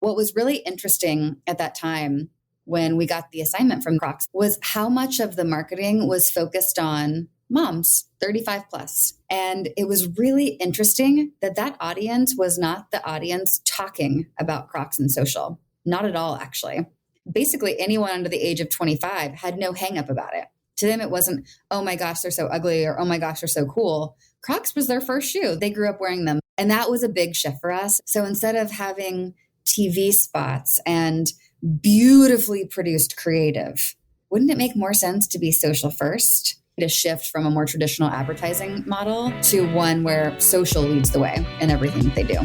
What was really interesting at that time when we got the assignment from Crocs was how much of the marketing was focused on moms, 35 plus. And it was really interesting that that audience was not the audience talking about Crocs and social. Not at all, actually. Basically, anyone under the age of 25 had no hang up about it. To them, it wasn't, oh my gosh, they're so ugly, or oh my gosh, they're so cool. Crocs was their first shoe. They grew up wearing them. And that was a big shift for us. So instead of having TV spots and beautifully produced creative, wouldn't it make more sense to be social first? To shift from a more traditional advertising model to one where social leads the way in everything that they do.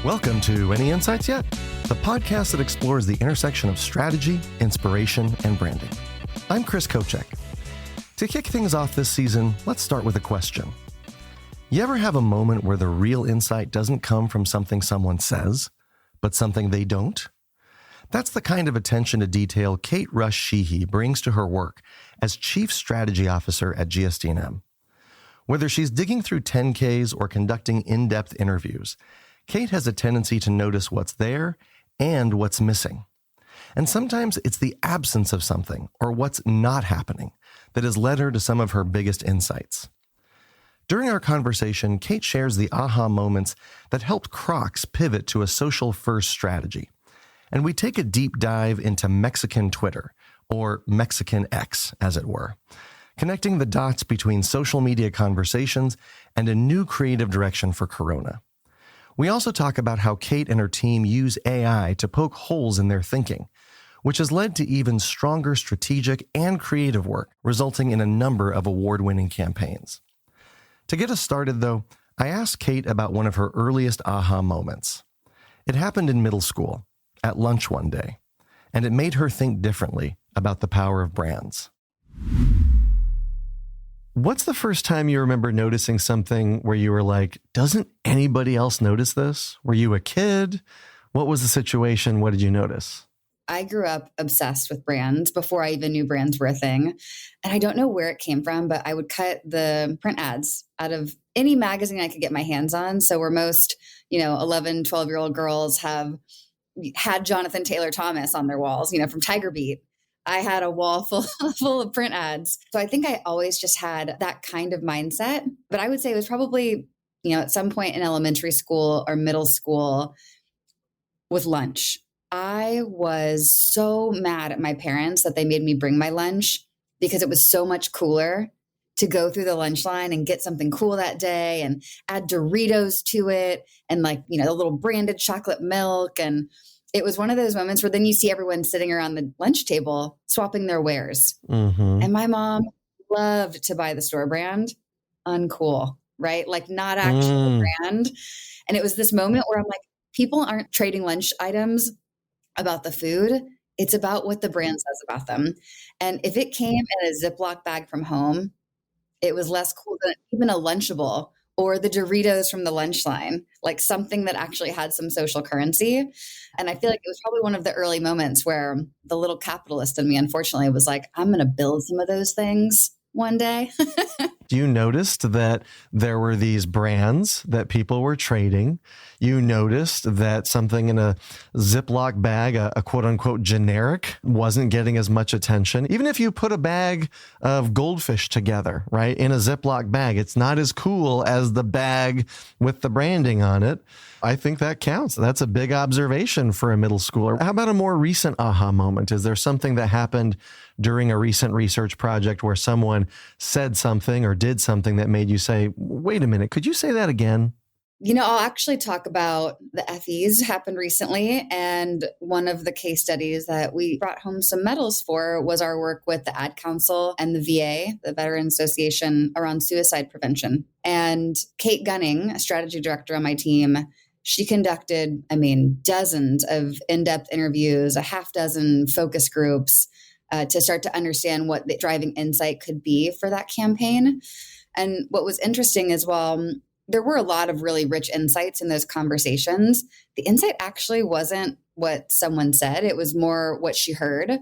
Welcome to Any Insights Yet? The podcast that explores the intersection of strategy, inspiration, and branding. I'm Chris Kocek. To kick things off this season, let's start with a question. You ever have a moment where the real insight doesn't come from something someone says, but something they don't? That's the kind of attention to detail Kate Rush Sheehy brings to her work as Chief Strategy Officer at GSD&M. Whether she's digging through 10Ks or conducting in-depth interviews, Kate has a tendency to notice what's there and what's missing. And sometimes it's the absence of something or what's not happening that has led her to some of her biggest insights. During our conversation, Kate shares the aha moments that helped Crocs pivot to a social-first strategy. And we take a deep dive into Mexican Twitter, or Mexican X, as it were, connecting the dots between social media conversations and a new creative direction for Corona. We also talk about how Kate and her team use AI to poke holes in their thinking, which has led to even stronger strategic and creative work, resulting in a number of award-winning campaigns. To get us started, though, I asked Kate about one of her earliest aha moments. It happened in middle school, at lunch one day, and it made her think differently about the power of brands. What's the first time you remember noticing something where you were like, doesn't anybody else notice this? Were you a kid? What was the situation? What did you notice? I grew up obsessed with brands before I even knew brands were a thing. And I don't know where it came from, but I would cut the print ads out of any magazine I could get my hands on. So where most, 11, 12-year-old girls had Jonathan Taylor Thomas on their walls, from Tiger Beat. I had a wall full of print ads. So I think I always just had that kind of mindset. But I would say it was probably, at some point in elementary school or middle school with lunch. I was so mad at my parents that they made me bring my lunch because it was so much cooler to go through the lunch line and get something cool that day and add Doritos to it and the little branded chocolate milk. And it was one of those moments where then you see everyone sitting around the lunch table swapping their wares. Mm-hmm. And my mom loved to buy the store brand, uncool, right? Like not actual brand. And it was this moment where I'm like, people aren't trading lunch items about the food. It's about what the brand says about them. And if it came in a Ziploc bag from home, it was less cool than even a Lunchable or the Doritos from the lunch line, like something that actually had some social currency. And I feel like it was probably one of the early moments where the little capitalist in me, unfortunately, was like, I'm going to build some of those things one day. You noticed that there were these brands that people were trading. You noticed that something in a Ziploc bag, a quote unquote generic, wasn't getting as much attention. Even if you put a bag of goldfish together, right, in a Ziploc bag, it's not as cool as the bag with the branding on it. I think that counts. That's a big observation for a middle schooler. How about a more recent aha moment? Is there something that happened during a recent research project where someone said something or did something that made you say, wait a minute, could you say that again? I'll actually talk about the FEs happened recently. And one of the case studies that we brought home some medals for was our work with the Ad Council and the VA, the Veterans Association, around suicide prevention. And Kate Gunning, a strategy director on my team, she conducted, dozens of in-depth interviews, a half dozen focus groups to start to understand what the driving insight could be for that campaign. And what was interesting is, there were a lot of really rich insights in those conversations. The insight actually wasn't what someone said. It was more what she heard.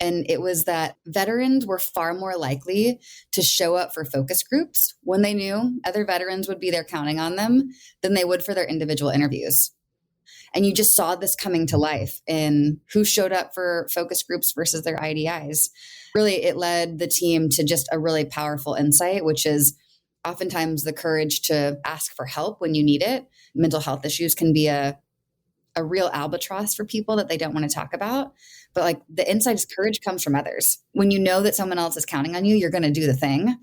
And it was that veterans were far more likely to show up for focus groups when they knew other veterans would be there counting on them than they would for their individual interviews. And you just saw this coming to life in who showed up for focus groups versus their IDIs. Really, it led the team to just a really powerful insight, which is oftentimes the courage to ask for help when you need it. Mental health issues can be a real albatross for people that they don't want to talk about. But like the insight is courage comes from others. When you know that someone else is counting on you, you're going to do the thing.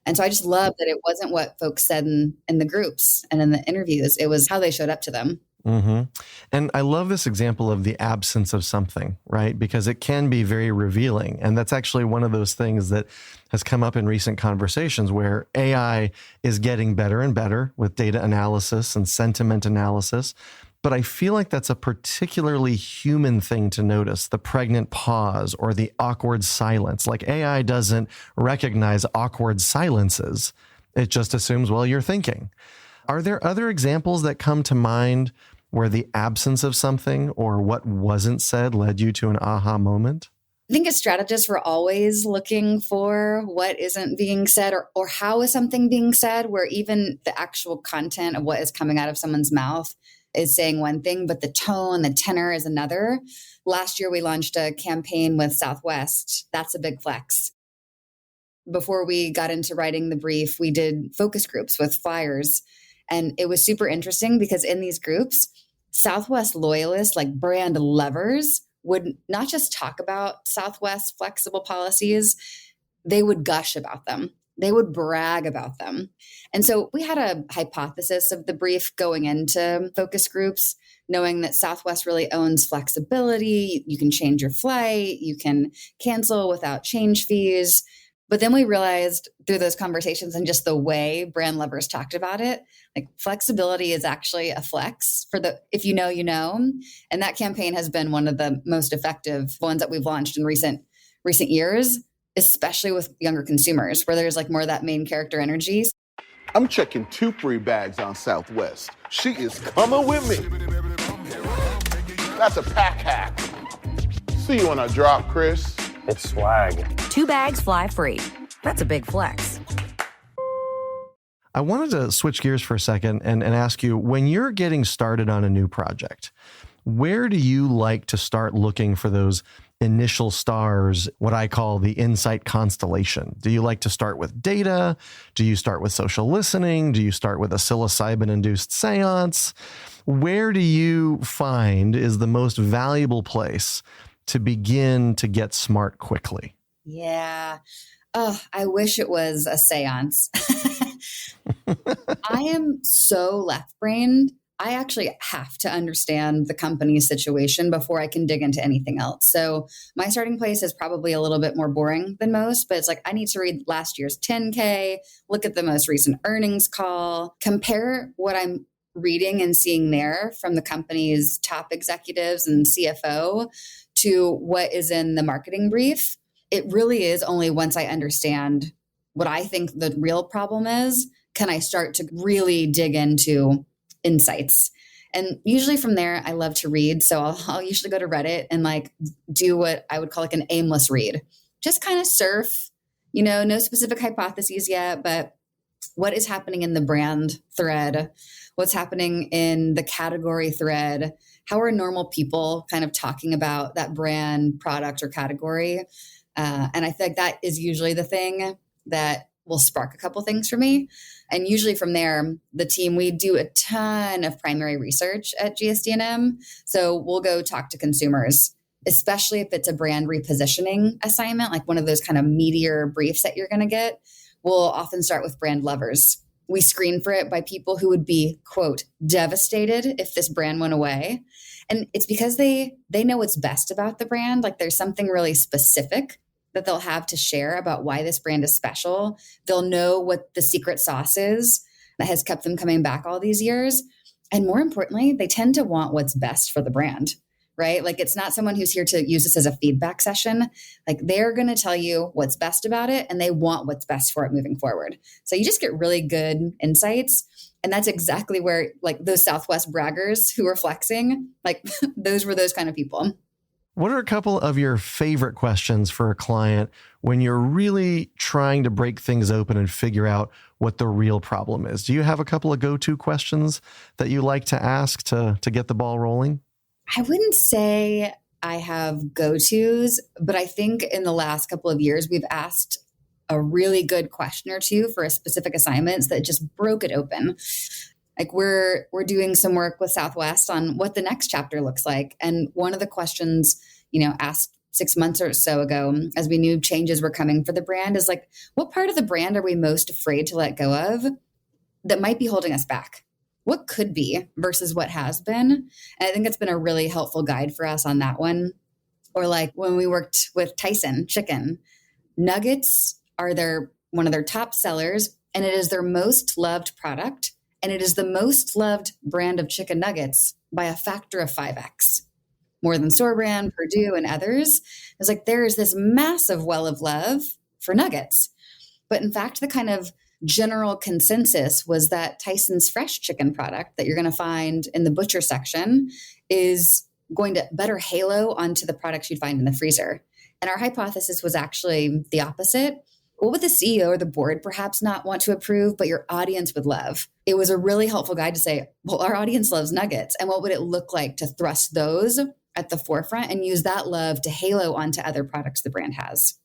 And so I just love that it wasn't what folks said in the groups and in the interviews. It was how they showed up to them. Mm-hmm. And I love this example of the absence of something, right? Because it can be very revealing. And that's actually one of those things that has come up in recent conversations where AI is getting better and better with data analysis and sentiment analysis. But I feel like that's a particularly human thing to notice, the pregnant pause or the awkward silence. Like AI doesn't recognize awkward silences. It just assumes, well, you're thinking. Are there other examples that come to mind where the absence of something or what wasn't said led you to an aha moment? I think as strategists, we're always looking for what isn't being said or how is something being said, where even the actual content of what is coming out of someone's mouth is saying one thing, but the tone, the tenor is another. Last year, we launched a campaign with Southwest. That's a big flex. Before we got into writing the brief, we did focus groups with flyers. And it was super interesting because in these groups, Southwest loyalists, like brand lovers, would not just talk about Southwest flexible policies, they would gush about them. They would brag about them. And so we had a hypothesis of the brief going into focus groups, knowing that Southwest really owns flexibility. You can change your flight, you can cancel without change fees. But then we realized through those conversations and just the way brand lovers talked about it, like flexibility is actually a flex for if you know, you know. And that campaign has been one of the most effective ones that we've launched in recent years, especially with younger consumers, where there's like more of that main character energy. I'm checking 2 free bags on Southwest. She is coming with me. That's a pack hack. See you on a drop, Chris. It's swag. 2 bags fly free. That's a big flex. I wanted to switch gears for a second and ask you, when you're getting started on a new project, where do you like to start looking for those initial stars, what I call the insight constellation? Do you like to start with data? Do you start with social listening? Do you start with a psilocybin-induced seance? Where do you find is the most valuable place to begin to get smart quickly? Yeah. Oh, I wish it was a seance. I am so left-brained. I actually have to understand the company's situation before I can dig into anything else. So my starting place is probably a little bit more boring than most, but it's like I need to read last year's 10K, look at the most recent earnings call, compare what I'm reading and seeing there from the company's top executives and CFO to what is in the marketing brief. It really is only once I understand what I think the real problem is, can I start to really dig into insights. And usually from there, I love to read. So I'll usually go to Reddit and like do what I would call like an aimless read. Just kind of surf, no specific hypotheses yet, but what is happening in the brand thread? What's happening in the category thread? How are normal people kind of talking about that brand, product, or category? And I think that is usually the thing that will spark a couple things for me. And usually from there, the team, we do a ton of primary research at GSD&M. So we'll go talk to consumers, especially if it's a brand repositioning assignment, like one of those kind of meatier briefs that you're going to get. We'll often start with brand lovers. We screen for it by people who would be, quote, devastated if this brand went away. And it's because they know what's best about the brand. Like there's something really specific that they'll have to share about why this brand is special. They'll know what the secret sauce is that has kept them coming back all these years. And more importantly, they tend to want what's best for the brand, right? Like it's not someone who's here to use this as a feedback session. Like they're going to tell you what's best about it and they want what's best for it moving forward. So you just get really good insights. And that's exactly where like those Southwest braggers who were flexing, like those were those kind of people. What are a couple of your favorite questions for a client when you're really trying to break things open and figure out what the real problem is? Do you have a couple of go-to questions that you like to ask to get the ball rolling? I wouldn't say I have go-tos, but I think in the last couple of years, we've asked a really good question or two for a specific assignments that just broke it open. Like we're doing some work with Southwest on what the next chapter looks like. And one of the questions, asked 6 months or so ago, as we knew changes were coming for the brand, is like, what part of the brand are we most afraid to let go of that might be holding us back? What could be versus what has been? And I think it's been a really helpful guide for us on that one. Or like when we worked with Tyson Chicken, nuggets are one of their top sellers, and it is their most loved product. And it is the most loved brand of chicken nuggets by a factor of 5x, more than store brand, Purdue, and others. It's like there is this massive well of love for nuggets. But in fact, the kind of general consensus was that Tyson's fresh chicken product that you're going to find in the butcher section is going to better halo onto the products you'd find in the freezer. And our hypothesis was actually the opposite. What would the CEO or the board perhaps not want to approve, but your audience would love? It was a really helpful guide to say, well, our audience loves nuggets. And what would it look like to thrust those at the forefront and use that love to halo onto other products the brand has?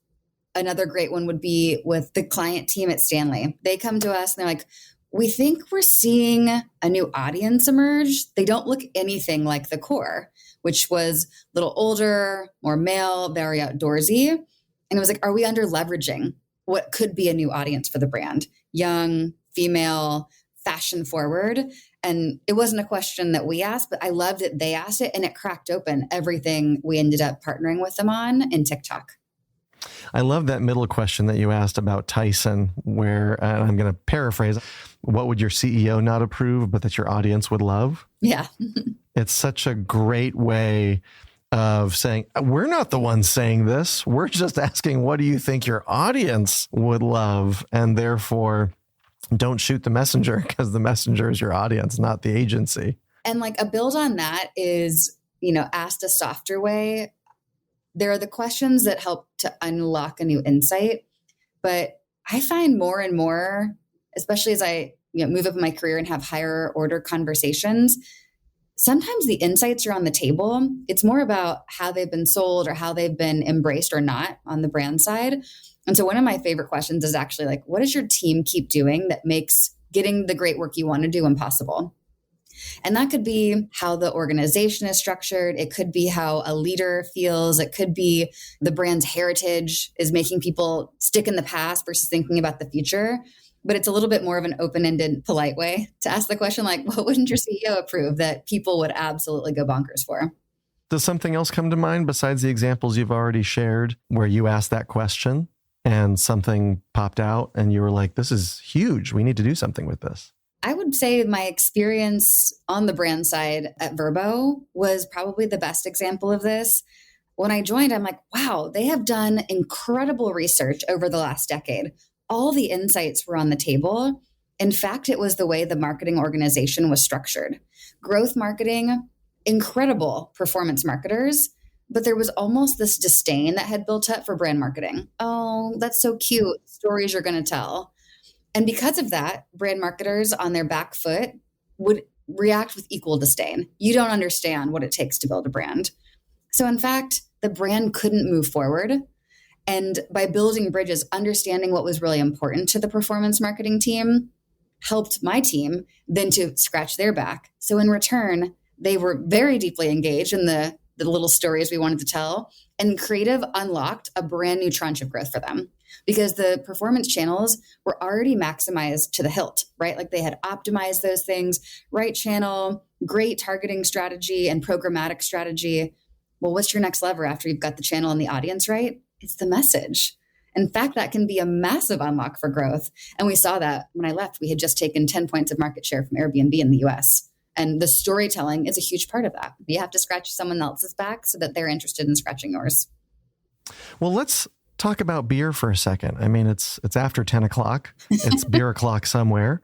Another great one would be with the client team at Stanley. They come to us and they're like, we think we're seeing a new audience emerge. They don't look anything like the core, which was a little older, more male, very outdoorsy. And it was like, are we under leveraging what could be a new audience for the brand? Young, female, fashion forward. And it wasn't a question that we asked, but I loved that they asked it, and it cracked open everything we ended up partnering with them on in TikTok. I love that middle question that you asked about Tyson, where I'm going to paraphrase, what would your CEO not approve, but that your audience would love? Yeah. It's such a great way of saying, we're not the ones saying this. We're just asking, what do you think your audience would love? And therefore, don't shoot the messenger, because the messenger is your audience, not the agency. And like a build on that is, asked a softer way. There are the questions that help to unlock a new insight. But I find more and more, especially as I move up in my career and have higher order conversations, sometimes the insights are on the table. It's more about how they've been sold or how they've been embraced or not on the brand side. And so one of my favorite questions is actually like, what does your team keep doing that makes getting the great work you want to do impossible? And that could be how the organization is structured. It could be how a leader feels. It could be the brand's heritage is making people stick in the past versus thinking about the future. But it's a little bit more of an open-ended, polite way to ask the question, like, what wouldn't your CEO approve that people would absolutely go bonkers for? Does something else come to mind besides the examples you've already shared where you asked that question and something popped out and you were like, this is huge. We need to do something with this? I would say my experience on the brand side at Vrbo was probably the best example of this. When I joined, I'm like, wow, they have done incredible research over the last decade. All the insights were on the table. In fact, it was the way the marketing organization was structured. Growth marketing, incredible performance marketers, but there was almost this disdain that had built up for brand marketing. Oh, that's so cute. Stories you're going to tell. And because of that, brand marketers on their back foot would react with equal disdain. You don't understand what it takes to build a brand. So in fact, the brand couldn't move forward. And by building bridges, understanding what was really important to the performance marketing team helped my team then to scratch their back. So in return, they were very deeply engaged in the little stories we wanted to tell, and creative unlocked a brand new tranche of growth for them because the performance channels were already maximized to the hilt, right? Like they had optimized those things, right channel, great targeting strategy and programmatic strategy. Well, what's your next lever after you've got the channel and the audience right? It's the message. In fact, that can be a massive unlock for growth. And we saw that when I left, we had just taken 10 points of market share from Airbnb in the US. And the storytelling is a huge part of that. You have to scratch someone else's back so that they're interested in scratching yours. Well, let's talk about beer for a second. I mean, it's after 10 o'clock. It's beer o'clock somewhere.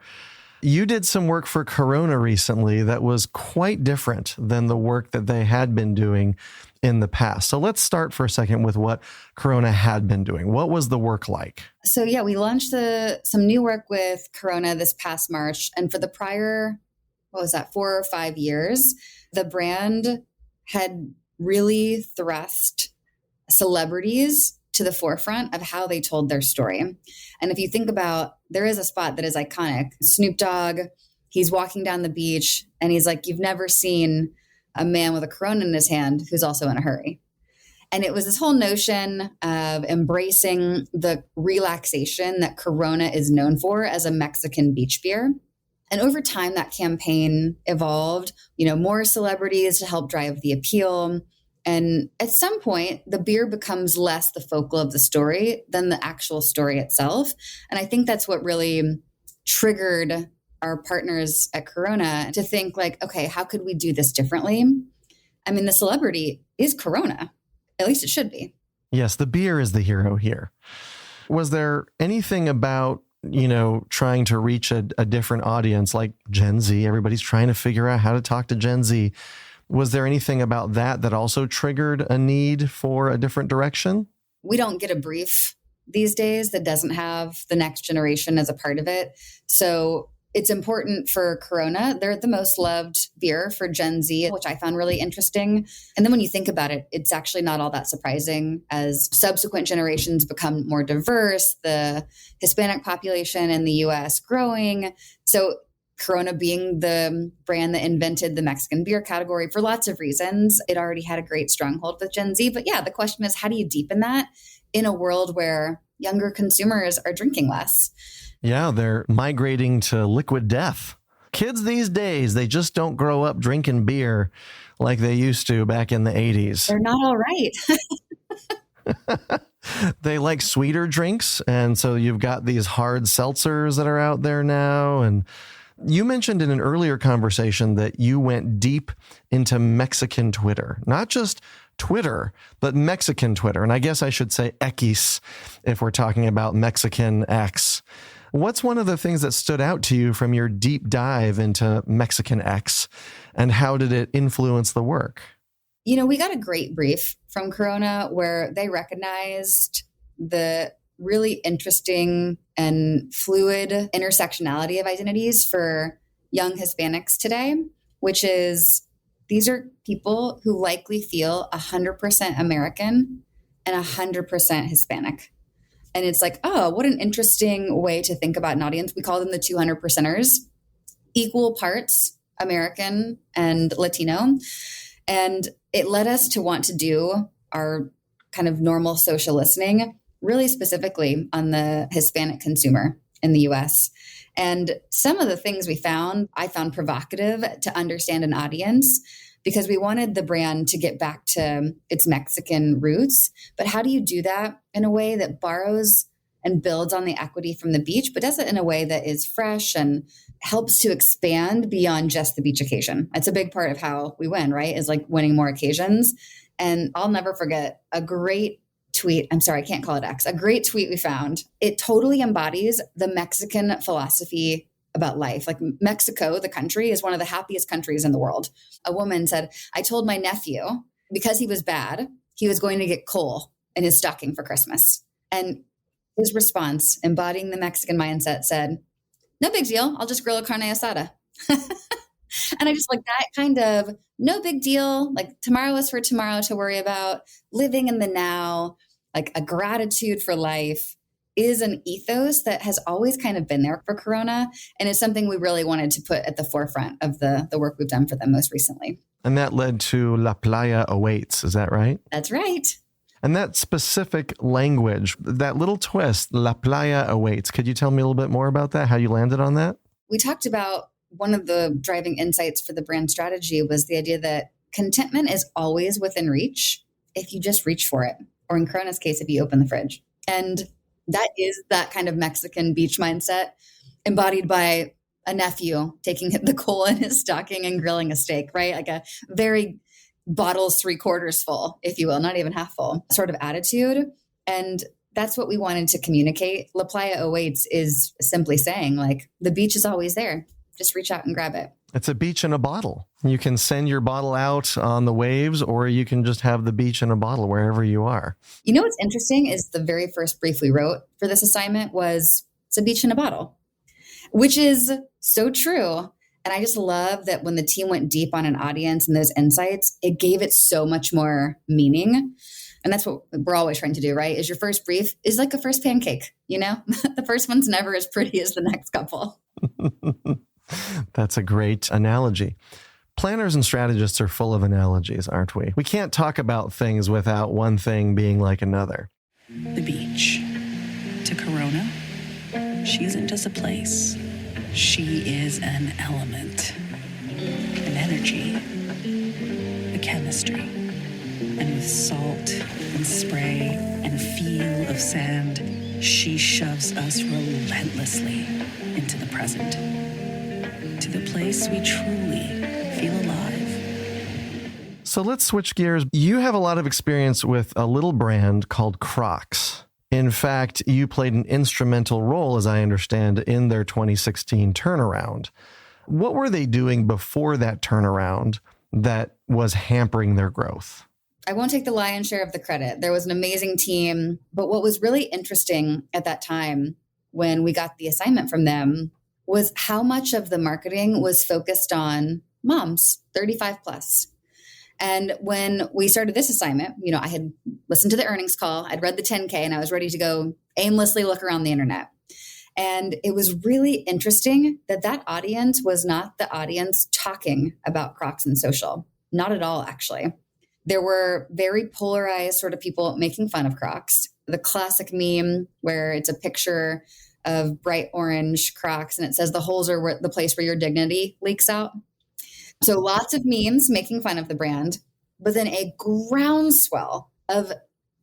You did some work for Corona recently that was quite different than the work that they had been doing in the past. So let's start for a second with what Corona had been doing. What was the work like? So yeah, we launched some new work with Corona this past March. And for the prior, 4 or 5 years, the brand had really thrust celebrities to the forefront of how they told their story. And if you think about, there is a spot that is iconic. Snoop Dogg, he's walking down the beach and he's like, you've never seen a man with a Corona in his hand who's also in a hurry. And it was this whole notion of embracing the relaxation that Corona is known for as a Mexican beach beer. And over time, that campaign evolved, more celebrities to help drive the appeal. And at some point, the beer becomes less the focal of the story than the actual story itself. And I think that's what really triggered our partners at Corona to think like, okay, how could we do this differently? I mean, the celebrity is Corona. At least it should be. Yes, the beer is the hero here. Was there anything about, trying to reach a different audience like Gen Z? Everybody's trying to figure out how to talk to Gen Z. Was there anything about that also triggered a need for a different direction? We don't get a brief these days that doesn't have the next generation as a part of it. So it's important for Corona. They're the most loved beer for Gen Z, which I found really interesting. And then when you think about it, it's actually not all that surprising as subsequent generations become more diverse, the Hispanic population in the US growing. So Corona being the brand that invented the Mexican beer category for lots of reasons, it already had a great stronghold with Gen Z. But yeah, the question is, how do you deepen that in a world where younger consumers are drinking less? Yeah, they're migrating to liquid death. Kids these days, they just don't grow up drinking beer like they used to back in the 80s. They're not all right. They like sweeter drinks. And so you've got these hard seltzers that are out there now. And you mentioned in an earlier conversation that you went deep into Mexican Twitter, not just Twitter, but Mexican Twitter. And I guess I should say X if we're talking about Mexican X. What's one of the things that stood out to you from your deep dive into Mexican X, and how did it influence the work? We got a great brief from Corona where they recognized the really interesting and fluid intersectionality of identities for young Hispanics today, which is these are people who likely feel 100% American and 100% Hispanic. And it's like, oh, what an interesting way to think about an audience. We call them the 200 percenters, equal parts American and Latino. And it led us to want to do our kind of normal social listening really specifically on the Hispanic consumer in the US. And some of the things I found provocative to understand an audience, because we wanted the brand to get back to its Mexican roots. But how do you do that in a way that borrows and builds on the equity from the beach, but does it in a way that is fresh and helps to expand beyond just the beach occasion? It's a big part of how we win, right? Is like winning more occasions. And I'll never forget a great tweet. I'm sorry, I can't call it X. A great tweet we found. It totally embodies the Mexican philosophy about life. Like Mexico, the country, is one of the happiest countries in the world. A woman said, I told my nephew, because he was bad, he was going to get coal in his stocking for Christmas. And his response, embodying the Mexican mindset, said, no big deal. I'll just grill a carne asada. And I just like that kind of no big deal. Like tomorrow is for tomorrow to worry about, living in the now, like a gratitude for life is an ethos that has always kind of been there for Corona. And it's something we really wanted to put at the forefront of the work we've done for them most recently. And that led to La Playa Awaits. Is that right? That's right. And that specific language, that little twist, La Playa Awaits. Could you tell me a little bit more about that? How you landed on that? We talked about one of the driving insights for the brand strategy was the idea that contentment is always within reach if you just reach for it. Or in Corona's case, if you open the fridge. And that is that kind of Mexican beach mindset embodied by a nephew taking the coal in his stocking and grilling a steak, right? Like a very bottles 3/4 full, if you will, not even half full sort of attitude. And that's what we wanted to communicate. La Playa Awaits is simply saying, like, the beach is always there. Just reach out and grab it. It's a beach in a bottle. You can send your bottle out on the waves, or you can just have the beach in a bottle wherever you are. You know what's interesting is the very first brief we wrote for this assignment was, it's a beach in a bottle, which is so true. And I just love that when the team went deep on an audience and those insights, it gave it so much more meaning. And that's what we're always trying to do, right? Is your first brief is like a first pancake, the first one's never as pretty as the next couple. That's a great analogy. Planners and strategists are full of analogies, aren't we? We can't talk about things without one thing being like another. The beach. To Corona, she isn't just a place. She is an element, an energy, a chemistry. And with salt and spray and feel of sand, she shoves us relentlessly into the present, to the place we truly feel alive. So let's switch gears. You have a lot of experience with a little brand called Crocs. In fact, you played an instrumental role, as I understand, in their 2016 turnaround. What were they doing before that turnaround that was hampering their growth? I won't take the lion's share of the credit. There was an amazing team. But what was really interesting at that time when we got the assignment from them was how much of the marketing was focused on moms, 35 plus. And when we started this assignment, I had listened to the earnings call, I'd read the 10K, and I was ready to go aimlessly look around the internet. And it was really interesting that audience was not the audience talking about Crocs and social. Not at all, actually. There were very polarized sort of people making fun of Crocs. The classic meme where it's a picture of bright orange Crocs and it says the holes are the place where your dignity leaks out. So lots of memes making fun of the brand, but then a groundswell of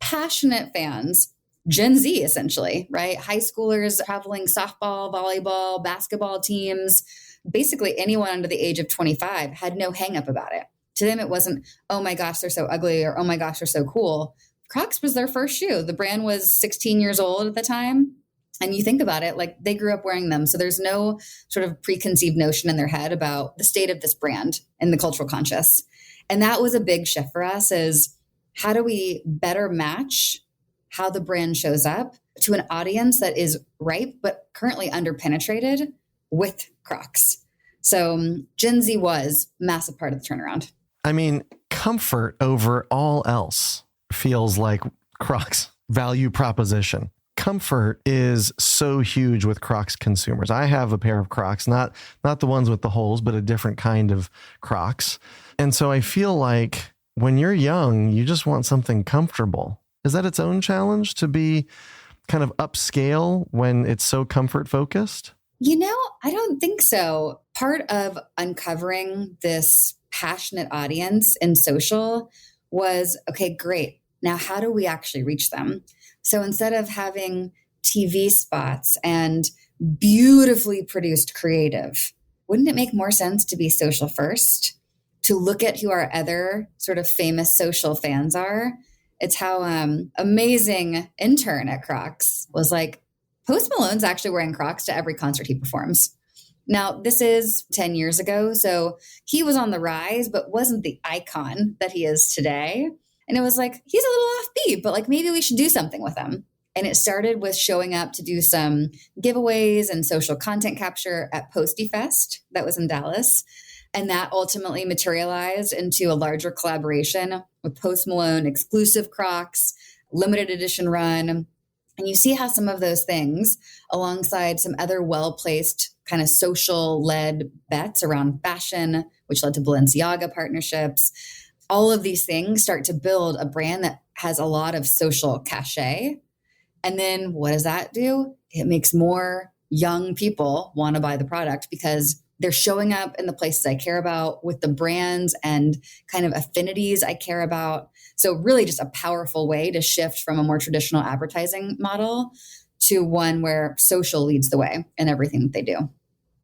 passionate fans, Gen Z essentially, right? High schoolers traveling softball, volleyball, basketball teams, basically anyone under the age of 25 had no hang up about it. To them, it wasn't, oh my gosh, they're so ugly, or oh my gosh, they're so cool. Crocs was their first shoe. The brand was 16 years old at the time. And you think about it, like they grew up wearing them. So there's no sort of preconceived notion in their head about the state of this brand and the cultural conscious. And that was a big shift for us, is how do we better match how the brand shows up to an audience that is ripe, but currently underpenetrated with Crocs. So Gen Z was a massive part of the turnaround. I mean, comfort over all else feels like Crocs' value proposition. Comfort is so huge with Crocs consumers. I have a pair of Crocs, not the ones with the holes, but a different kind of Crocs. And so I feel like when you're young, you just want something comfortable. Is that its own challenge to be kind of upscale when it's so comfort focused? I don't think so. Part of uncovering this passionate audience in social was, okay, great. Now, how do we actually reach them? So instead of having TV spots and beautifully produced creative, wouldn't it make more sense to be social first, to look at who our other sort of famous social fans are? It's how amazing intern at Crocs was like, Post Malone's actually wearing Crocs to every concert he performs. Now, this is 10 years ago, so he was on the rise, but wasn't the icon that he is today. And it was like, he's a little offbeat, but like maybe we should do something with him. And it started with showing up to do some giveaways and social content capture at Posty Fest that was in Dallas. And that ultimately materialized into a larger collaboration with Post Malone, exclusive Crocs, limited edition run. And you see how some of those things, alongside some other well-placed kind of social-led bets around fashion, which led to Balenciaga partnerships, all of these things start to build a brand that has a lot of social cachet. And then what does that do? It makes more young people want to buy the product because they're showing up in the places I care about with the brands and kind of affinities I care about. So really just a powerful way to shift from a more traditional advertising model to one where social leads the way in everything that they do.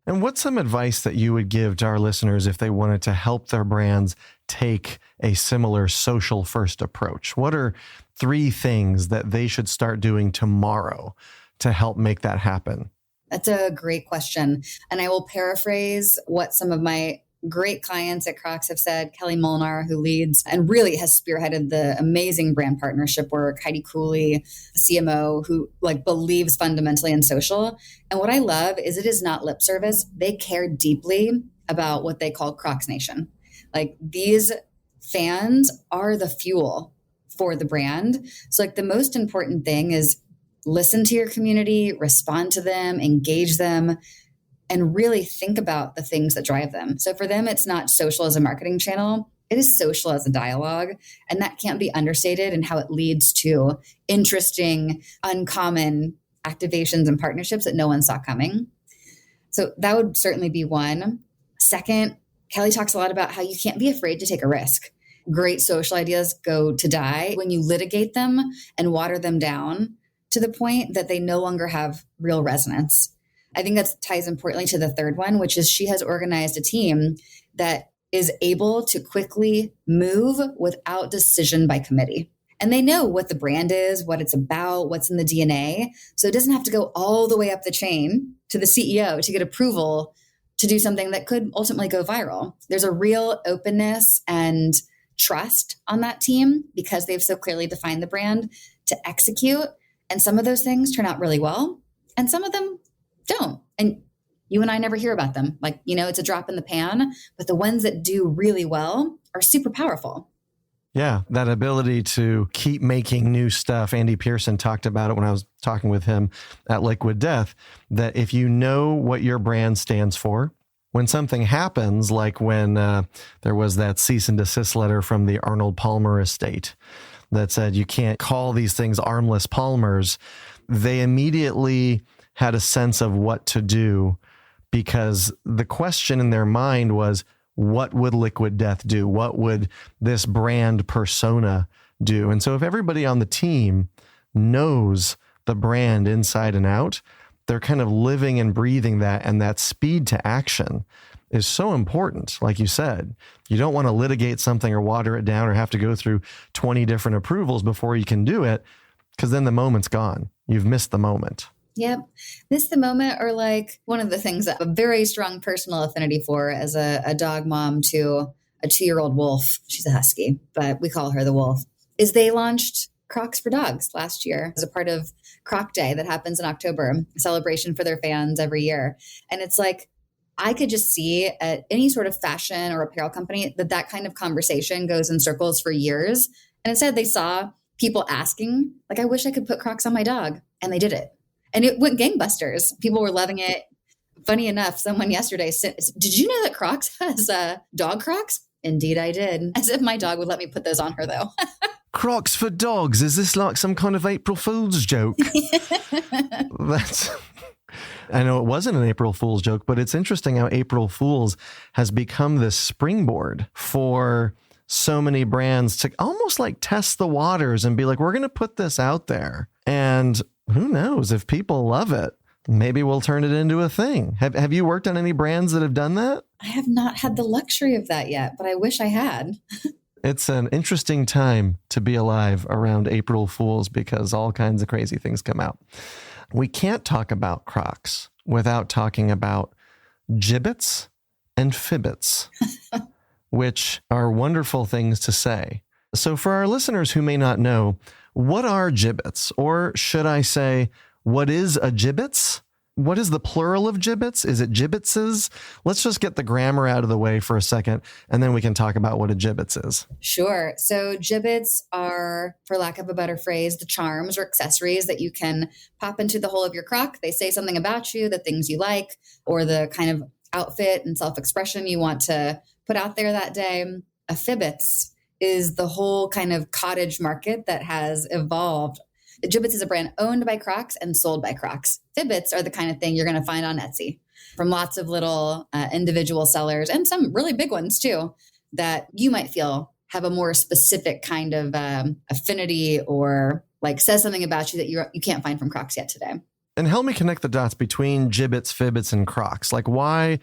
And what's some advice that you would give to our listeners if they wanted to help their brands take a similar social first approach? What are 3 things that they should start doing tomorrow to help make that happen? That's a great question. And I will paraphrase what some of my great clients at Crocs have said. Kelly Molnar, who leads and really has spearheaded the amazing brand partnership work. Heidi Cooley, CMO, who believes fundamentally in social. And what I love is it is not lip service. They care deeply about what they call Crocs Nation. These fans are the fuel for the brand. So the most important thing is listen to your community, respond to them, engage them, and really think about the things that drive them. So for them, it's not social as a marketing channel. It is social as a dialogue. And that can't be understated in how it leads to interesting, uncommon activations and partnerships that no one saw coming. So that would certainly be one. Second, Kelly talks a lot about how you can't be afraid to take a risk. Great social ideas go to die when you litigate them and water them down to the point that they no longer have real resonance. I think that ties importantly to the third one, which is she has organized a team that is able to quickly move without decision by committee. And they know what the brand is, what it's about, what's in the DNA. So it doesn't have to go all the way up the chain to the CEO to get approval to do something that could ultimately go viral. There's a real openness and trust on that team because they've so clearly defined the brand to execute. And some of those things turn out really well, and some of them don't. And you and I never hear about them. It's a drop in the pan, but the ones that do really well are super powerful. Yeah, that ability to keep making new stuff. Andy Pearson talked about it when I was talking with him at Liquid Death, that if you know what your brand stands for, when something happens, like when there was that cease and desist letter from the Arnold Palmer estate that said you can't call these things armless Palmers, they immediately had a sense of what to do because the question in their mind was, what would Liquid Death do? What would this brand persona do? And so if everybody on the team knows the brand inside and out, they're kind of living and breathing that, and that speed to action is so important. Like you said, you don't want to litigate something or water it down or have to go through 20 different approvals before you can do it, because then the moment's gone. You've missed the moment. Yep. Miss the moment, or one of the things that I have a very strong personal affinity for as a dog mom to a 2-year-old wolf. She's a husky, but we call her the wolf, is they launched Crocs for dogs last year as a part of Croc Day that happens in October, a celebration for their fans every year. And it's I could just see at any sort of fashion or apparel company that kind of conversation goes in circles for years. And instead they saw people asking, I wish I could put Crocs on my dog. And they did it. And it went gangbusters. People were loving it. Funny enough, someone yesterday said, did you know that Crocs has dog Crocs? Indeed, I did. As if my dog would let me put those on her, though. Crocs for dogs. Is this like some kind of April Fool's joke? I know it wasn't an April Fool's joke, but it's interesting how April Fool's has become this springboard for so many brands to almost test the waters and be we're going to put this out there. And who knows, if people love it, maybe we'll turn it into a thing. Have you worked on any brands that have done that? I have not had the luxury of that yet, but I wish I had. It's an interesting time to be alive around April Fools because all kinds of crazy things come out. We can't talk about Crocs without talking about gibbets and fibbits, which are wonderful things to say. So for our listeners who may not know, what are gibbets? Or should I say, what is a gibbets? What is the plural of gibbets? Is it gibbetses? Let's just get the grammar out of the way for a second, and then we can talk about what a gibbets is. Sure. So gibbets are, for lack of a better phrase, the charms or accessories that you can pop into the hole of your Croc. They say something about you, the things you like, or the kind of outfit and self-expression you want to put out there that day. A fibbits is the whole kind of cottage market that has evolved. Gibbets is a brand owned by Crocs and sold by Crocs. Fibbits are the kind of thing you're going to find on Etsy from lots of little individual sellers and some really big ones too, that you might feel have a more specific kind of affinity or says something about you that you can't find from Crocs yet today. And help me connect the dots between Jibbitz, Fibbitz, and Crocs. Like, why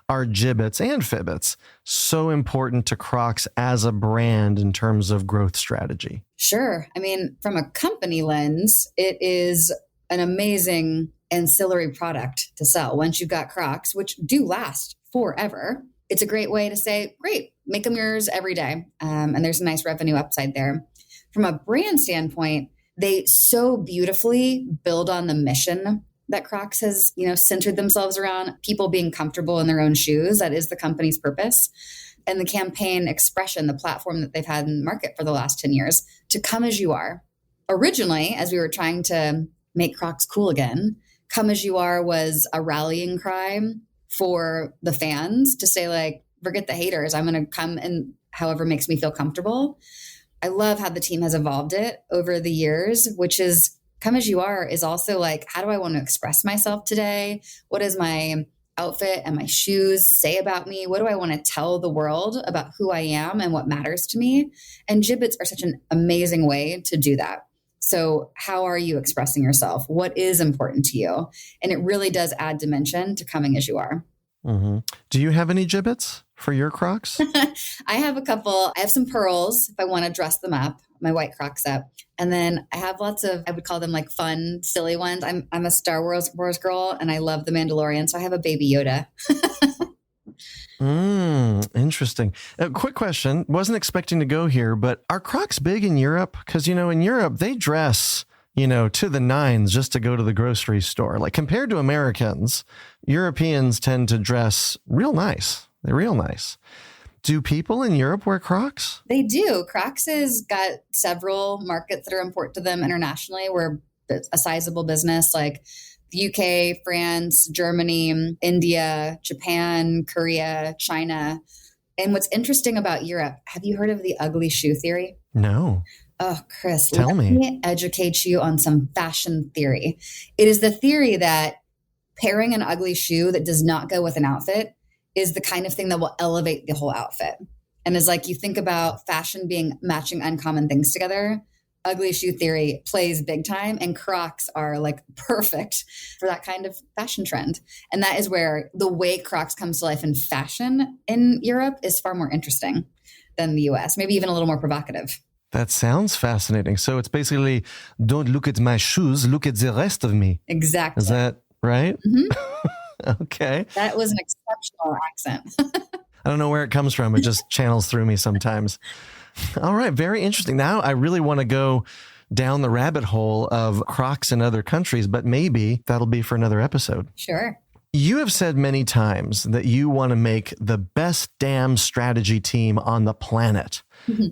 are Jibbitz and Fibbitz so important to Crocs as a brand in terms of growth strategy? Sure. I mean, from a company lens, it is an amazing ancillary product to sell. Once you've got Crocs, which do last forever, it's a great way to say, great, make them yours every day. And there's a nice revenue upside there. From a brand standpoint, they so beautifully build on the mission that Crocs has, centered themselves around, people being comfortable in their own shoes. That is the company's purpose. And the campaign expression, the platform that they've had in the market for the last 10 years, to come as you are. Originally, as we were trying to make Crocs cool again, come as you are was a rallying cry for the fans to say, like, forget the haters. I'm going to come in however makes me feel comfortable. I love how the team has evolved it over the years, which is come as you are is also like, how do I want to express myself today? What does my outfit and my shoes say about me? What do I want to tell the world about who I am and what matters to me? And Jibbitz are such an amazing way to do that. So how are you expressing yourself? What is important to you? And it really does add dimension to coming as you are. Mm-hmm. Do you have any Jibbitz for your Crocs? I have a couple. I have some pearls if I want to dress them up, my white Crocs up. And then I have lots of, I would call them like fun, silly ones. I'm a Star Wars girl and I love The Mandalorian. So I have a baby Yoda. Interesting. Quick question. Wasn't expecting to go here, but are Crocs big in Europe? Because, in Europe, they dress, to the nines just to go to the grocery store. Like compared to Americans, Europeans tend to dress real nice. They're real nice. Do people in Europe wear Crocs? They do. Crocs has got several markets that are important to them internationally. We're a sizable business like the UK, France, Germany, India, Japan, Korea, China. And what's interesting about Europe, have you heard of the ugly shoe theory? No. Oh, Chris, Tell let me. me educate you on some fashion theory. It is the theory that pairing an ugly shoe that does not go with an outfit is the kind of thing that will elevate the whole outfit. And as like you think about fashion being matching uncommon things together, ugly shoe theory plays big time, and Crocs are like perfect for that kind of fashion trend. And that is where the way Crocs comes to life in fashion in Europe is far more interesting than the US, maybe even a little more provocative. That sounds fascinating. So it's basically, don't look at my shoes, look at the rest of me. Exactly. Is that right? Mm-hmm. Okay. That was an exceptional accent. I don't know where it comes from. It just channels through me sometimes. All right. Very interesting. Now I really want to go down the rabbit hole of Crocs in other countries, but maybe that'll be for another episode. Sure. You have said many times that you want to make the best damn strategy team on the planet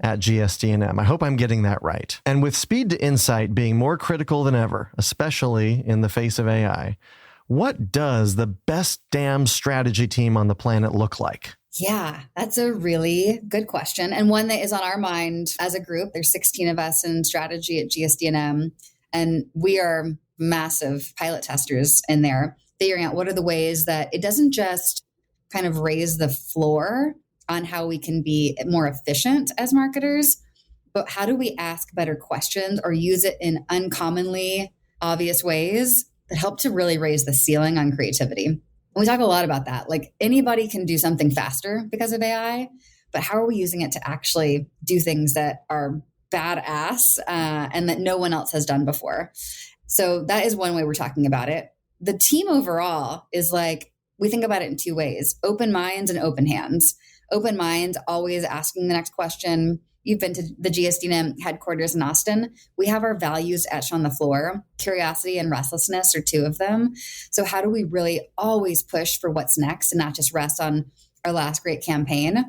at GSD&M. I hope I'm getting that right. And with speed to insight being more critical than ever, especially in the face of AI, what does the best damn strategy team on the planet look like? Yeah, that's a really good question. And one that is on our mind as a group. There's 16 of us in strategy at GSD&M, and we are massive pilot testers in there, figuring out what are the ways that it doesn't just kind of raise the floor on how we can be more efficient as marketers, but how do we ask better questions or use it in uncommonly obvious ways that help to really raise the ceiling on creativity. And we talk a lot about that. Like anybody can do something faster because of AI, but how are we using it to actually do things that are badass and that no one else has done before? So that is one way we're talking about it. The team overall is like, we think about it in two ways: open minds and open hands. Open minds, always asking the next question. You've been to the GSD&M headquarters in Austin. We have our values etched on the floor. Curiosity and restlessness are two of them. So how do we really always push for what's next and not just rest on our last great campaign?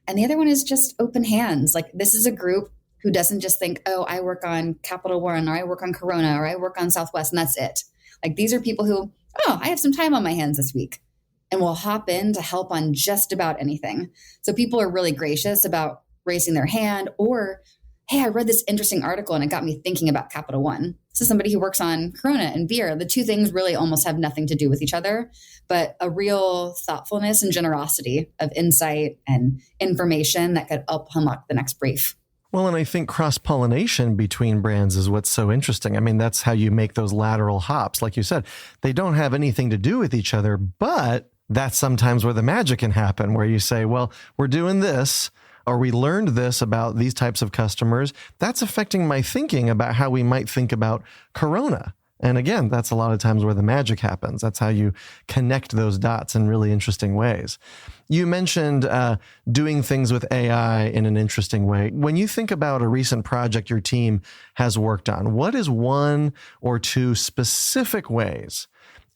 And the other one is just open hands. Like this is a group who doesn't just think, oh, I work on Capital One, or I work on Corona, or I work on Southwest, and that's it. Like these are people who, oh, I have some time on my hands this week, and will hop in to help on just about anything. So people are really gracious about raising their hand, or, hey, I read this interesting article and it got me thinking about Capital One. This is somebody who works on Corona and beer. The two things really almost have nothing to do with each other, but a real thoughtfulness and generosity of insight and information that could help unlock the next brief. Well, and I think cross-pollination between brands is what's so interesting. I mean, that's how you make those lateral hops. Like you said, they don't have anything to do with each other, but that's sometimes where the magic can happen, where you say, well, we're doing this, or we learned this about these types of customers. That's affecting my thinking about how we might think about Corona. And again, that's a lot of times where the magic happens. That's how you connect those dots in really interesting ways. You mentioned doing things with AI in an interesting way. When you think about a recent project your team has worked on, what is one or two specific ways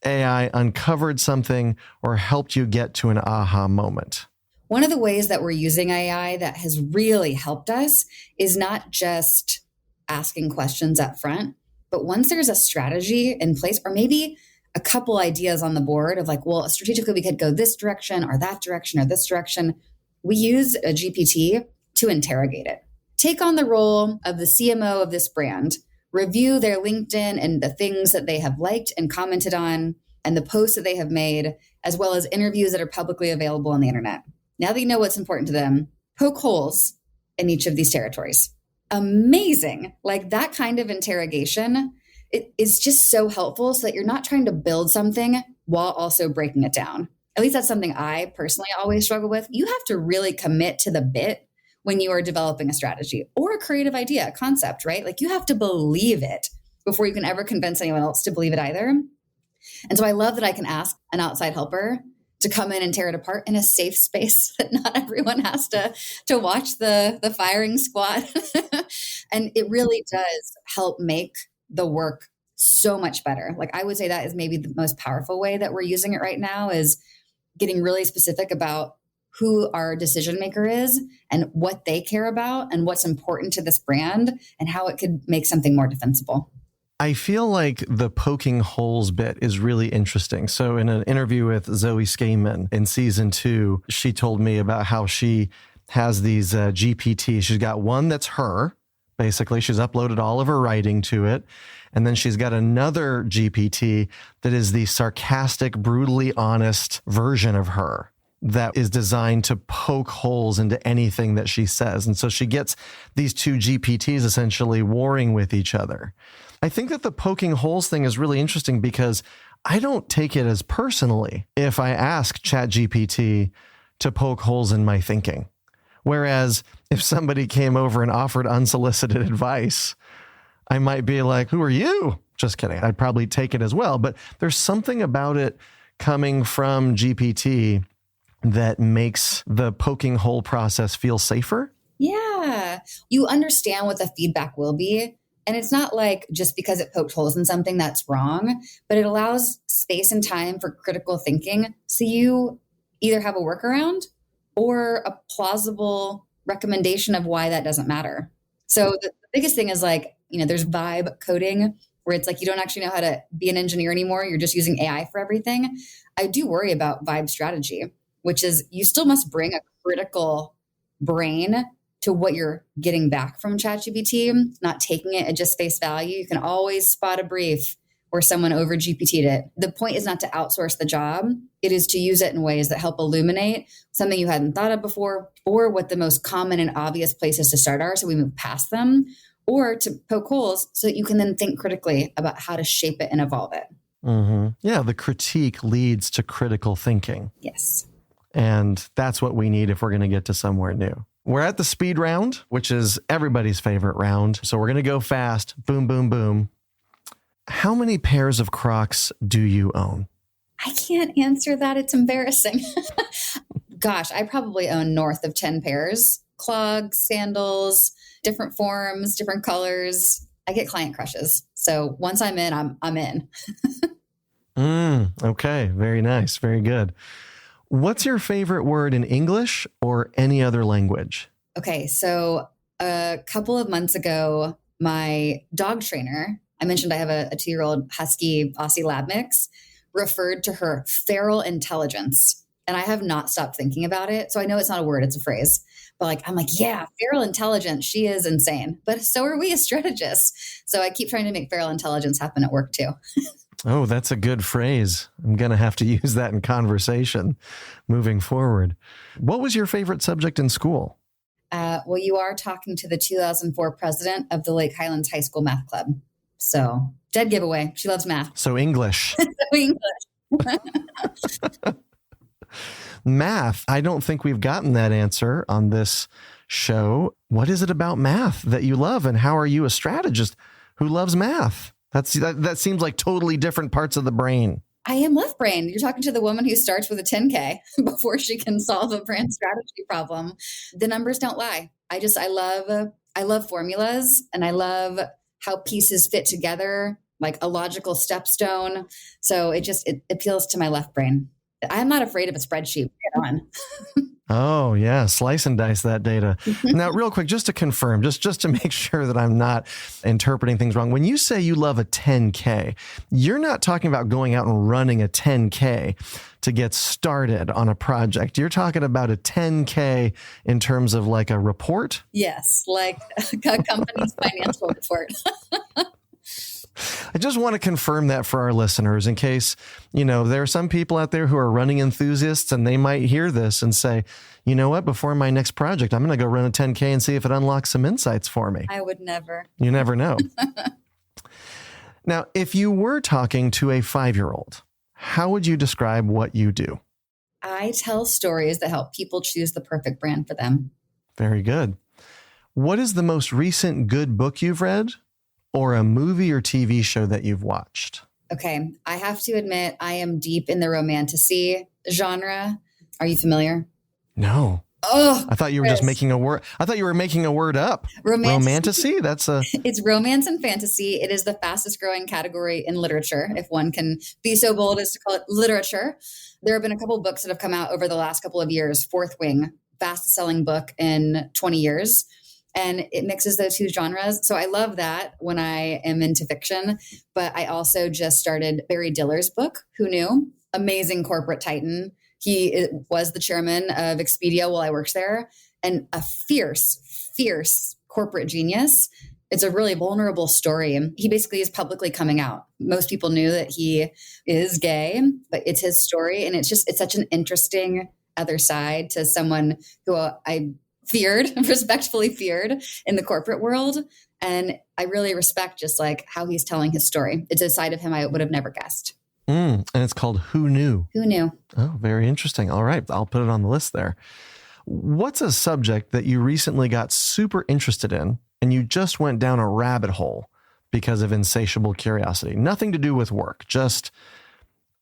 AI uncovered something or helped you get to an aha moment? One of the ways that we're using AI that has really helped us is not just asking questions up front, but once there's a strategy in place, or maybe a couple ideas on the board of like, well, strategically we could go this direction or that direction or this direction, we use a GPT to interrogate it. Take on the role of the CMO of this brand, review their LinkedIn and the things that they have liked and commented on and the posts that they have made, as well as interviews that are publicly available on the internet. Now that you know what's important to them, poke holes in each of these territories. Amazing. Like that kind of interrogation, it is just so helpful so that you're not trying to build something while also breaking it down. At least that's something I personally always struggle with. You have to really commit to the bit when you are developing a strategy or a creative idea, a concept, right? Like you have to believe it before you can ever convince anyone else to believe it either. And so I love that I can ask an outside helper to come in and tear it apart in a safe space that not everyone has to watch the firing squad. And it really does help make the work so much better. Like I would say that is maybe the most powerful way that we're using it right now is getting really specific about who our decision maker is and what they care about and what's important to this brand and how it could make something more defensible. I feel like the poking holes bit is really interesting. So in an interview with Zoe Skayman in season 2, she told me about how she has these GPTs. She's got one that's her. Basically, she's uploaded all of her writing to it. And then she's got another GPT that is the sarcastic, brutally honest version of her that is designed to poke holes into anything that she says. And so she gets these two GPTs essentially warring with each other. I think that the poking holes thing is really interesting because I don't take it as personally if I ask ChatGPT to poke holes in my thinking. Whereas if somebody came over and offered unsolicited advice, I might be like, who are you? Just kidding. I'd probably take it as well. But there's something about it coming from GPT that makes the poking hole process feel safer. Yeah. You understand what the feedback will be. And it's not like just because it poked holes in something that's wrong, but it allows space and time for critical thinking. So you either have a workaround or a plausible recommendation of why that doesn't matter. So the biggest thing is like, there's vibe coding where it's like you don't actually know how to be an engineer anymore. You're just using AI for everything. I do worry about vibe strategy, which is you still must bring a critical brain to what you're getting back from ChatGPT, not taking it at just face value. You can always spot a brief where someone over GPT'd it. The point is not to outsource the job. It is to use it in ways that help illuminate something you hadn't thought of before, or what the most common and obvious places to start are, so we move past them, or to poke holes so that you can then think critically about how to shape it and evolve it. Mm-hmm. Yeah, the critique leads to critical thinking. Yes. And that's what we need if we're going to get to somewhere new. We're at the speed round, which is everybody's favorite round. So we're going to go fast. Boom, boom, boom. How many pairs of Crocs do you own? I can't answer that. It's embarrassing. Gosh, I probably own north of 10 pairs. Clogs, sandals, different forms, different colors. I get client crushes. So once I'm in, I'm in. Okay. Very nice. Very good. What's your favorite word in English or any other language? Okay, so a couple of months ago, my dog trainer, I mentioned I have a 2-year-old Husky Aussie Lab mix, referred to her feral intelligence. And I have not stopped thinking about it. So I know it's not a word, it's a phrase. But I'm like, yeah, feral intelligence, she is insane. But so are we as strategists. So I keep trying to make feral intelligence happen at work too. Oh, that's a good phrase. I'm going to have to use that in conversation moving forward. What was your favorite subject in school? Well, you are talking to the 2004 president of the Lake Highlands High School Math Club. So dead giveaway. She loves math. So English. So English. Math. I don't think we've gotten that answer on this show. What is it about math that you love, and how are you a strategist who loves math? That seems like totally different parts of the brain. I am left brain. You're talking to the woman who starts with a 10K before she can solve a brand strategy problem. The numbers don't lie. I love formulas, and I love how pieces fit together, like a logical stepstone. So it appeals to my left brain. I'm not afraid of a spreadsheet. Get on. Oh, yeah. Slice and dice that data. Now, real quick, just to confirm, just to make sure that I'm not interpreting things wrong. When you say you love a 10K, you're not talking about going out and running a 10K to get started on a project. You're talking about a 10K in terms of like a report? Yes, like a company's financial report. I just want to confirm that for our listeners in case, there are some people out there who are running enthusiasts and they might hear this and say, you know what, before my next project, I'm going to go run a 10K and see if it unlocks some insights for me. I would never. You never know. Now, if you were talking to a 5-year-old, how would you describe what you do? I tell stories that help people choose the perfect brand for them. Very good. What is the most recent good book you've read? Or a movie or TV show that you've watched? Okay. I have to admit, I am deep in the romantasy genre. Are you familiar? No. Oh, I thought you were just making a word. I thought you were making a word up. Romantasy? It's romance and fantasy. It is the fastest growing category in literature, if one can be so bold as to call it literature. There have been a couple of books that have come out over the last couple of years. Fourth Wing, fastest selling book in 20 years. And it mixes those two genres. So I love that when I am into fiction. But I also just started Barry Diller's book, Who Knew? Amazing corporate titan. He was the chairman of Expedia while I worked there, and a fierce, fierce corporate genius. It's a really vulnerable story. He basically is publicly coming out. Most people knew that he is gay, but it's his story. And it's such an interesting other side to someone who I respectfully feared in the corporate world. And I really respect just like how he's telling his story. It's a side of him I would have never guessed. And it's called Who Knew? Who Knew? Oh, very interesting. All right. I'll put it on the list there. What's a subject that you recently got super interested in and you just went down a rabbit hole because of insatiable curiosity? Nothing to do with work. Just,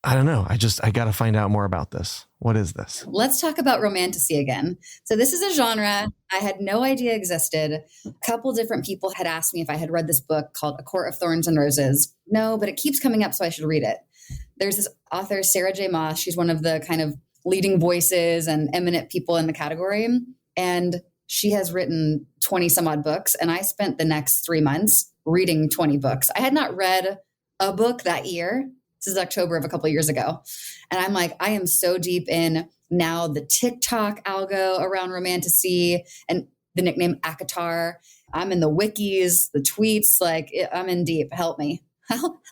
I don't know. I got to find out more about this. What is this? Let's talk about romantasy again. So this is a genre I had no idea existed. A couple different people had asked me if I had read this book called A Court of Thorns and Roses. No, but it keeps coming up, so I should read it. There's this author, Sarah J. Maas. She's one of the kind of leading voices and eminent people in the category. And she has written 20 some odd books. And I spent the next 3 months reading 20 books. I had not read a book that year. This is October of a couple of years ago. And I'm like, I am so deep in now the TikTok algo around romantasy and the nickname Akatar. I'm in the wikis, the tweets, like I'm in deep. Help me.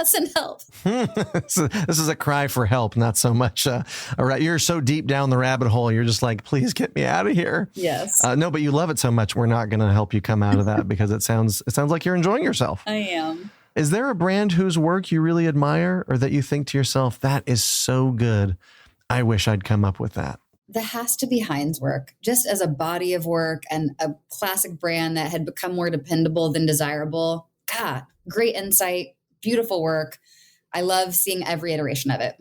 Send help. This is a cry for help, not so much. All right. You're so deep down the rabbit hole. You're just like, please get me out of here. Yes. No, but you love it so much. We're not going to help you come out of that because it sounds like you're enjoying yourself. I am. Is there a brand whose work you really admire or that you think to yourself, that is so good, I wish I'd come up with that? That has to be Heinz work, just as a body of work and a classic brand that had become more dependable than desirable. God, great insight, beautiful work. I love seeing every iteration of it.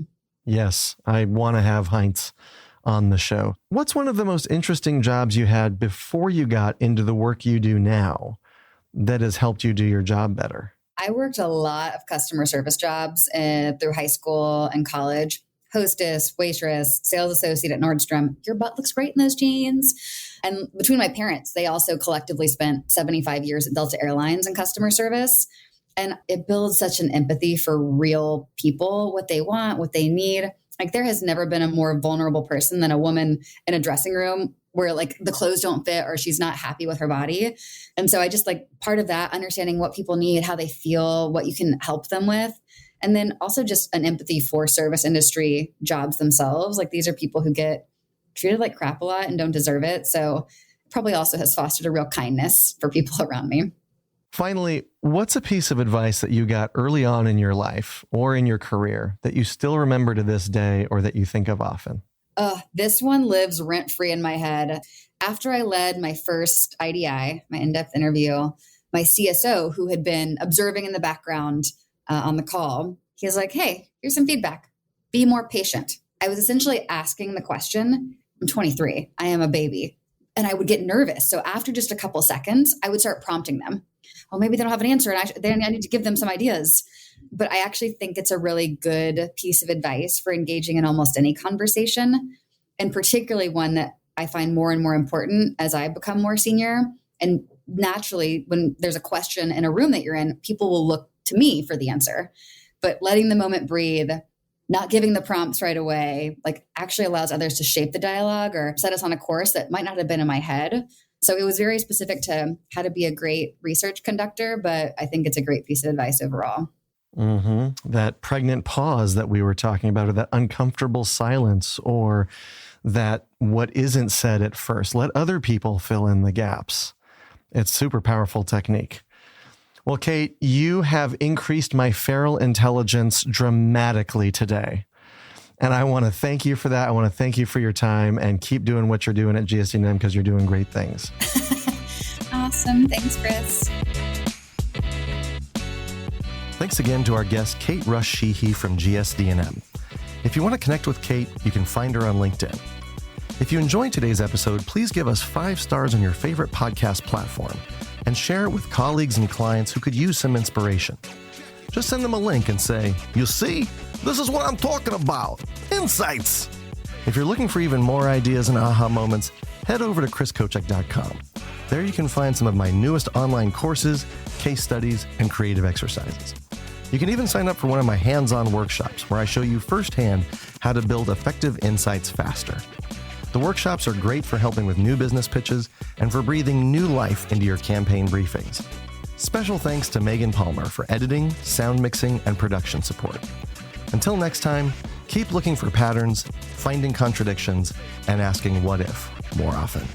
Yes, I want to have Heinz on the show. What's one of the most interesting jobs you had before you got into the work you do now that has helped you do your job better? I worked a lot of customer service jobs through high school and college. Hostess, waitress, sales associate at Nordstrom. Your butt looks great in those jeans. And between my parents, they also collectively spent 75 years at Delta Airlines in customer service. And it builds such an empathy for real people, what they want, what they need. Like there has never been a more vulnerable person than a woman in a dressing room where like the clothes don't fit or she's not happy with her body. And so I just like part of that, understanding what people need, how they feel, what you can help them with. And then also just an empathy for service industry jobs themselves. Like these are people who get treated like crap a lot and don't deserve it. So probably also has fostered a real kindness for people around me. Finally, what's a piece of advice that you got early on in your life or in your career that you still remember to this day or that you think of often? This one lives rent-free in my head. After I led my first IDI, my in-depth interview, my CSO, who had been observing in the background on the call, he was like, hey, here's some feedback. Be more patient. I was essentially asking the question, I'm 23, I am a baby. And I would get nervous. So after just a couple seconds, I would start prompting them. Oh, maybe they don't have an answer and I need to give them some ideas. But I actually think it's a really good piece of advice for engaging in almost any conversation, and particularly one that I find more and more important as I become more senior. And naturally, when there's a question in a room that you're in, people will look to me for the answer. But letting the moment breathe, not giving the prompts right away, like actually allows others to shape the dialogue or set us on a course that might not have been in my head. So it was very specific to how to be a great research conductor, but I think it's a great piece of advice overall. Mm-hmm. That pregnant pause that we were talking about, or that uncomfortable silence, or that what isn't said at first. Let other people fill in the gaps. It's super powerful technique. Well, Kate, you have increased my feral intelligence dramatically today. And I want to thank you for that. I want to thank you for your time, and keep doing what you're doing at GSD&M because you're doing great things. Awesome. Thanks, Chris. Thanks again to our guest, Kate Rush Sheehy from GSD&M. If you want to connect with Kate, you can find her on LinkedIn. If you enjoyed today's episode, please give us 5 stars on your favorite podcast platform and share it with colleagues and clients who could use some inspiration. Just send them a link and say, you see, this is what I'm talking about. Insights. If you're looking for even more ideas and aha moments, head over to chriskochek.com. There you can find some of my newest online courses, case studies, and creative exercises. You can even sign up for one of my hands-on workshops where I show you firsthand how to build effective insights faster. The workshops are great for helping with new business pitches and for breathing new life into your campaign briefings. Special thanks to Megan Palmer for editing, sound mixing, and production support. Until next time, keep looking for patterns, finding contradictions, and asking what if more often.